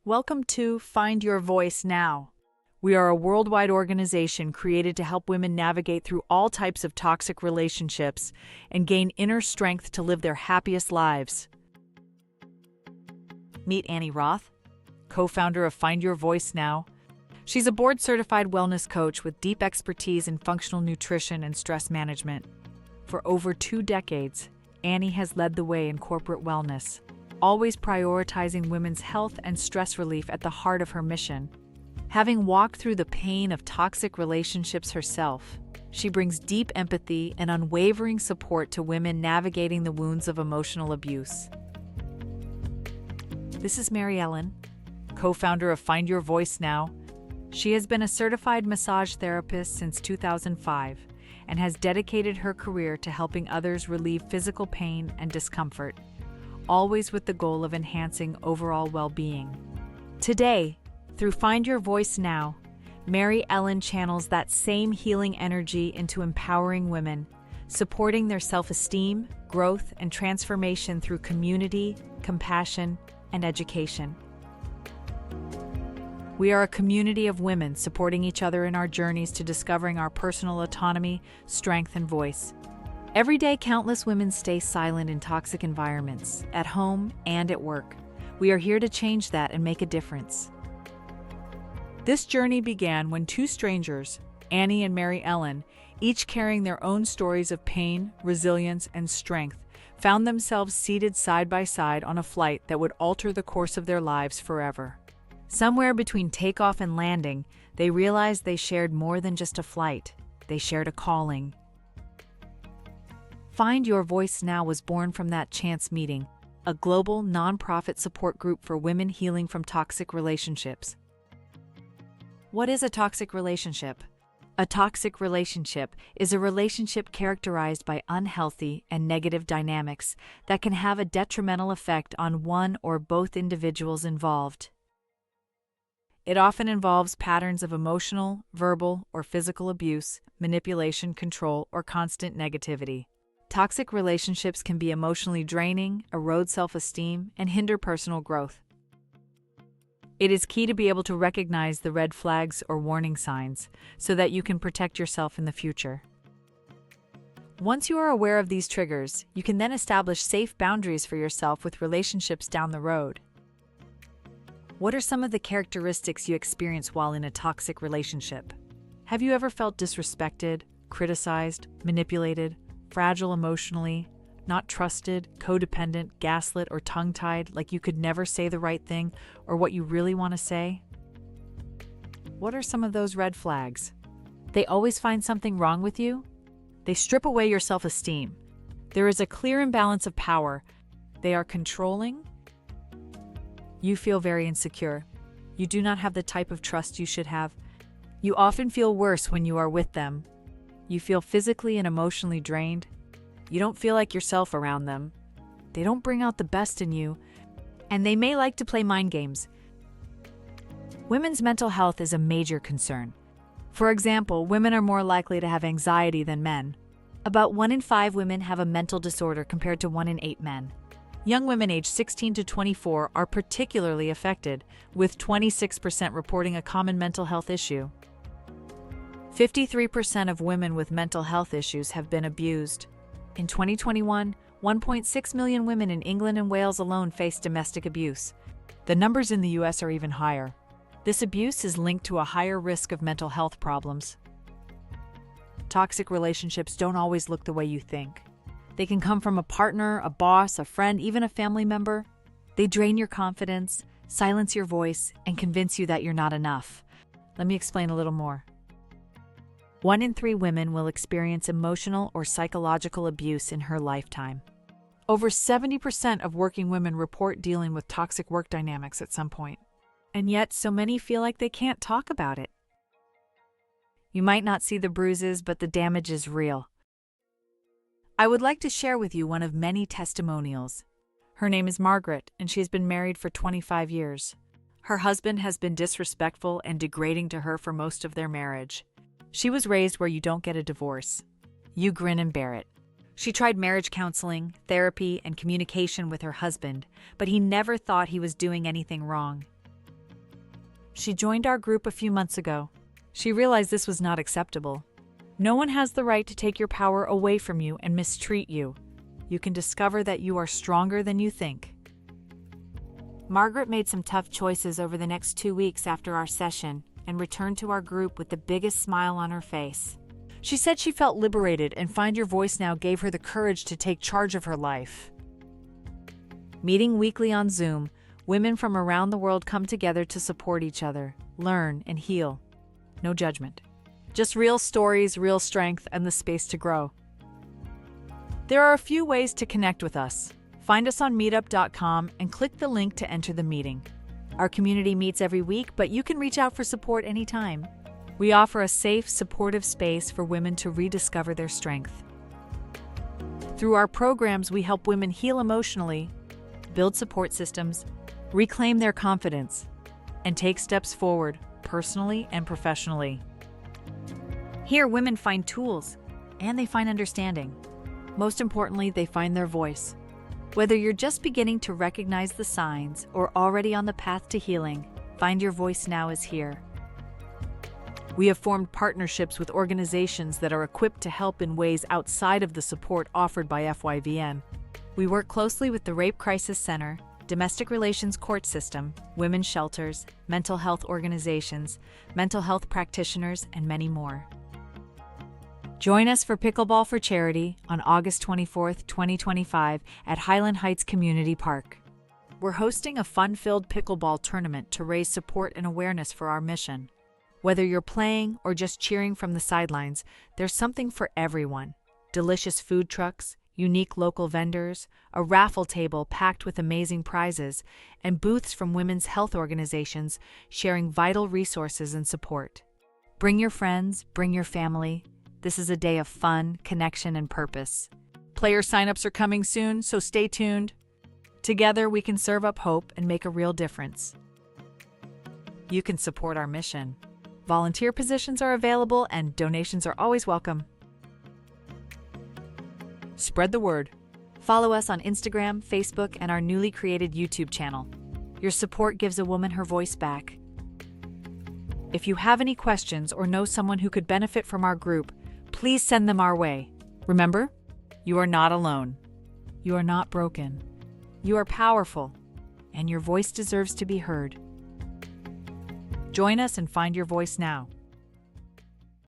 Welcome to Find Your Voice Now. We are a worldwide organization created to help women navigate through all types of toxic relationships and gain inner strength to live their happiest lives. Meet Annie Roth, co-founder of Find Your Voice Now. She's a board-certified wellness coach with deep expertise in functional nutrition and stress management. For over 2 decades, Annie has led the way in corporate wellness, always prioritizing women's health and stress relief at the heart of her mission. Having walked through the pain of toxic relationships herself, she brings deep empathy and unwavering support to women navigating the wounds of emotional abuse. This is Mary Ellen, co-founder of Find Your Voice Now. She has been a certified massage therapist since 2005 and has dedicated her career to helping others relieve physical pain and discomfort, always with the goal of enhancing overall well-being. Today, through Find Your Voice Now, Mary Ellen channels that same healing energy into empowering women, supporting their self-esteem, growth, and transformation through community, compassion, and education. We are a community of women supporting each other in our journeys to discovering our personal autonomy, strength, and voice. Every day, countless women stay silent in toxic environments, at home and at work. We are here to change that and make a difference. This journey began when 2 strangers, Annie and Mary Ellen, each carrying their own stories of pain, resilience, and strength, found themselves seated side by side on a flight that would alter the course of their lives forever. Somewhere between takeoff and landing, they realized they shared more than just a flight. They shared a calling. Find Your Voice Now was born from that chance meeting, a global nonprofit support group for women healing from toxic relationships. What is a toxic relationship? A toxic relationship is a relationship characterized by unhealthy and negative dynamics that can have a detrimental effect on one or both individuals involved. It often involves patterns of emotional, verbal, or physical abuse, manipulation, control, or constant negativity. Toxic relationships can be emotionally draining, erode self-esteem, and hinder personal growth. It is key to be able to recognize the red flags or warning signs so that you can protect yourself in the future. Once you are aware of these triggers, you can then establish safe boundaries for yourself with relationships down the road. What are some of the characteristics you experience while in a toxic relationship? Have you ever felt disrespected, criticized, manipulated, fragile emotionally, not trusted, codependent, gaslit, or tongue-tied, like you could never say the right thing or what you really want to say? What are some of those red flags? They always find something wrong with you? They strip away your self-esteem. There is a clear imbalance of power. They are controlling. You feel very insecure. You do not have the type of trust you should have. You often feel worse when you are with them. You feel physically and emotionally drained. You don't feel like yourself around them. They don't bring out the best in you, and they may like to play mind games. Women's mental health is a major concern. For example, women are more likely to have anxiety than men. About 1 in 5 women have a mental disorder compared to 1 in 8 men. Young women aged 16 to 24 are particularly affected, with 26% reporting a common mental health issue. 53% of women with mental health issues have been abused. In 2021, 1.6 million women in England and Wales alone faced domestic abuse. The numbers in the US are even higher. This abuse is linked to a higher risk of mental health problems. Toxic relationships don't always look the way you think. They can come from a partner, a boss, a friend, even a family member. They drain your confidence, silence your voice, and convince you that you're not enough. Let me explain a little more. 1 in 3 women will experience emotional or psychological abuse in her lifetime. Over 70% of working women report dealing with toxic work dynamics at some point. And yet, so many feel like they can't talk about it. You might not see the bruises, but the damage is real. I would like to share with you one of many testimonials. Her name is Margaret, and she's been married for 25 years. Her husband has been disrespectful and degrading to her for most of their marriage. She was raised where you don't get a divorce. You grin and bear it. She tried marriage counseling, therapy, and communication with her husband, but he never thought he was doing anything wrong. She joined our group a few months ago. She realized this was not acceptable. No one has the right to take your power away from you and mistreat you. You can discover that you are stronger than you think. Margaret made some tough choices over the next 2 weeks after our session and returned to our group with the biggest smile on her face. She said she felt liberated, and Find Your Voice Now gave her the courage to take charge of her life. Meeting weekly on Zoom, women from around the world come together to support each other, learn, and heal. No judgment. Just real stories, real strength, and the space to grow. There are a few ways to connect with us. Find us on meetup.com and click the link to enter the meeting. Our community meets every week, but you can reach out for support anytime. We offer a safe, supportive space for women to rediscover their strength. Through our programs, we help women heal emotionally, build support systems, reclaim their confidence, and take steps forward, personally and professionally. Here, women find tools, and they find understanding. Most importantly, they find their voice. Whether you're just beginning to recognize the signs or already on the path to healing, Find Your Voice Now is here. We have formed partnerships with organizations that are equipped to help in ways outside of the support offered by FYVN. We work closely with the Rape Crisis Center, Domestic Relations Court System, women's shelters, mental health organizations, mental health practitioners, and many more. Join us for Pickleball for Charity on August 24, 2025 at Highland Heights Community Park. We're hosting a fun-filled pickleball tournament to raise support and awareness for our mission. Whether you're playing or just cheering from the sidelines, there's something for everyone. Delicious food trucks, unique local vendors, a raffle table packed with amazing prizes, and booths from women's health organizations sharing vital resources and support. Bring your friends, bring your family. This is a day of fun, connection, and purpose. Player signups are coming soon, so stay tuned. Together, we can serve up hope and make a real difference. You can support our mission. Volunteer positions are available and donations are always welcome. Spread the word. Follow us on Instagram, Facebook, and our newly created YouTube channel. Your support gives a woman her voice back. If you have any questions or know someone who could benefit from our group, please send them our way. Remember, you are not alone. You are not broken. You are powerful, and your voice deserves to be heard. Join us and Find Your Voice Now.